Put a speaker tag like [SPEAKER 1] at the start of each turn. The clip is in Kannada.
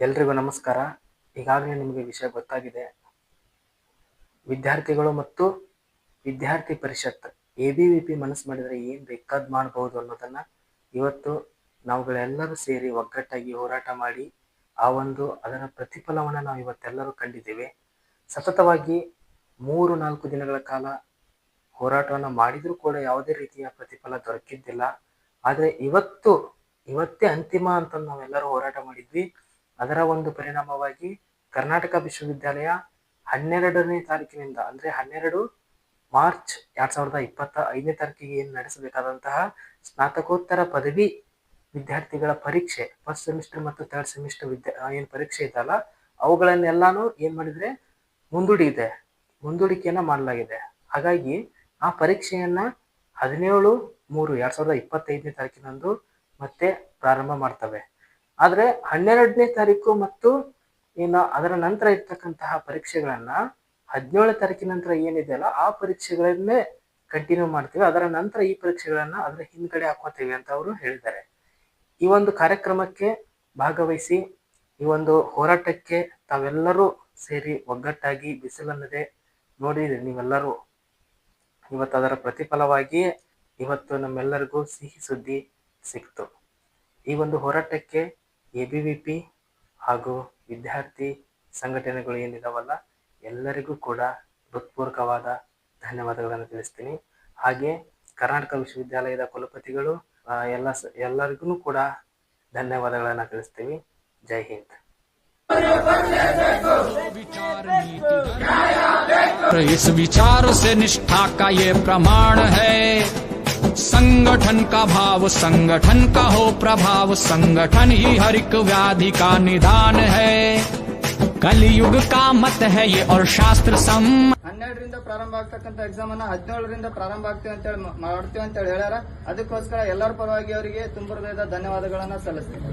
[SPEAKER 1] ಎಲ್ರಿಗೂ ನಮಸ್ಕಾರ. ಈಗಾಗಲೇ ನಿಮಗೆ ವಿಷಯ ಗೊತ್ತಾಗಿದೆ. ವಿದ್ಯಾರ್ಥಿಗಳು ಮತ್ತು ವಿದ್ಯಾರ್ಥಿ ಪರಿಷತ್ ABVP ಮನಸ್ಸು ಮಾಡಿದರೆ ಏನು ಬೇಕಾದ್ ಮಾಡಬಹುದು ಅನ್ನೋದನ್ನ ಇವತ್ತು ನಾವುಗಳೆಲ್ಲರೂ ಸೇರಿ ಒಗ್ಗಟ್ಟಾಗಿ ಹೋರಾಟ ಮಾಡಿ ಅದರ ಪ್ರತಿಫಲವನ್ನು ನಾವು ಇವತ್ತೆಲ್ಲರೂ ಕಂಡಿದ್ದೇವೆ. ಸತತವಾಗಿ 3-4 ದಿನಗಳ ಕಾಲ ಹೋರಾಟವನ್ನು ಮಾಡಿದರೂ ಕೂಡ ಯಾವುದೇ ರೀತಿಯ ಪ್ರತಿಫಲ ದೊರಕಿದ್ದಿಲ್ಲ. ಆದರೆ ಇವತ್ತೇ ಅಂತಿಮ ಅಂತ ನಾವೆಲ್ಲರೂ ಹೋರಾಟ ಮಾಡಿದ್ವಿ. ಅದರ ಒಂದು ಪರಿಣಾಮವಾಗಿ ಕರ್ನಾಟಕ ವಿಶ್ವವಿದ್ಯಾಲಯ 12ನೇ ತಾರೀಕಿನಿಂದ ಅಂದ್ರೆ 12 ಮಾರ್ಚ್ 2025ನೇ ತಾರೀಕಿಗೆ ಏನು ನಡೆಸಬೇಕಾದಂತಹ ಸ್ನಾತಕೋತ್ತರ ಪದವಿ ವಿದ್ಯಾರ್ಥಿಗಳ ಪರೀಕ್ಷೆ ಫಸ್ಟ್ ಸೆಮಿಸ್ಟರ್ ಮತ್ತು ಥರ್ಡ್ ಸೆಮಿಸ್ಟರ್ ಏನು ಪರೀಕ್ಷೆ ಇದ್ದಲ್ಲ ಅವುಗಳನ್ನೆಲ್ಲಾನು ಏನ್ ಮಾಡಿದ್ರೆ ಮುಂದೂಡಿಕೆಯನ್ನ ಮಾಡಲಾಗಿದೆ. ಹಾಗಾಗಿ ಆ ಪರೀಕ್ಷೆಯನ್ನ 17/3/2025ನೇ ತಾರೀಕಿನಂದು ಮತ್ತೆ ಪ್ರಾರಂಭ ಮಾಡ್ತವೆ. ಆದ್ರೆ 12ನೇ ತಾರೀಕು ಮತ್ತು ಅದರ ನಂತರ ಇರ್ತಕ್ಕಂತಹ ಪರೀಕ್ಷೆಗಳನ್ನ 17ನೇ ತಾರೀಕಿನ ನಂತರ ಏನಿದೆಯಲ್ಲ ಆ ಪರೀಕ್ಷೆಗಳನ್ನೇ ಕಂಟಿನ್ಯೂ ಮಾಡ್ತೀವಿ. ಅದರ ನಂತರ ಈ ಪರೀಕ್ಷೆಗಳನ್ನ ಅದರ ಹಿಂದ್ಗಡೆ ಹಾಕೋತೀವಿ ಅಂತ ಅವರು ಹೇಳಿದ್ದಾರೆ. ಈ ಒಂದು ಕಾರ್ಯಕ್ರಮಕ್ಕೆ ಭಾಗವಹಿಸಿ ಈ ಒಂದು ಹೋರಾಟಕ್ಕೆ ತಾವೆಲ್ಲರೂ ಸೇರಿ ಒಗ್ಗಟ್ಟಾಗಿ ಬಿಸಿಲನ್ನದೆ ನೋಡಿದ್ರಿ ನೀವೆಲ್ಲರೂ. ಇವತ್ತು ಅದರ ಪ್ರತಿಫಲವಾಗಿ ಇವತ್ತು ನಮ್ಮೆಲ್ಲರಿಗೂ ಸಿಹಿ ಸುದ್ದಿ ಸಿಕ್ತು. ಈ ಒಂದು ಹೋರಾಟಕ್ಕೆ ABVP ಹಾಗೂ ವಿದ್ಯಾರ್ಥಿ ಸಂಘಟನೆಗಳು ಏನಿದಾವಲ್ಲ ಎಲ್ಲರಿಗೂ ಕೂಡ ಹೃತ್ಪೂರ್ವಕವಾದ ಧನ್ಯವಾದಗಳನ್ನು ತಿಳಿಸ್ತೀನಿ. ಹಾಗೆ ಕರ್ನಾಟಕ ವಿಶ್ವವಿದ್ಯಾಲಯದ ಕುಲಪತಿಗಳು ಎಲ್ಲರಿಗೂ ಕೂಡ ಧನ್ಯವಾದಗಳನ್ನು ತಿಳಿಸ್ತೀವಿ. ಜೈ ಹಿಂದ್.
[SPEAKER 2] इस विचार से निष्ठा का ये प्रमाण है, संगठन का भाव संगठन का हो प्रभाव, संगठन ही हर एक व्याधि का निदान है, कलयुग का मत है ये और शास्त्र सम
[SPEAKER 3] 12ರಿಂದ ಪ್ರಾರಂಭ ಆಗ್ತಕ್ಕಂಥ ಎಕ್ಸಾಮ್ ಅನ್ನ 17ರಿಂದ ಪ್ರಾರಂಭ ಮಾಡ್ತೀವಿ ಅಂತ ಹೇಳ್ಯಾರ. ಅದಕ್ಕೋಸ್ಕರ ಎಲ್ಲರ ಪರವಾಗಿ ಅವರಿಗೆ ತುಂಬ ಹೃದಯದ ಧನ್ಯವಾದಗಳನ್ನ ಸಲ್ಲಿಸ್ತೀನಿ.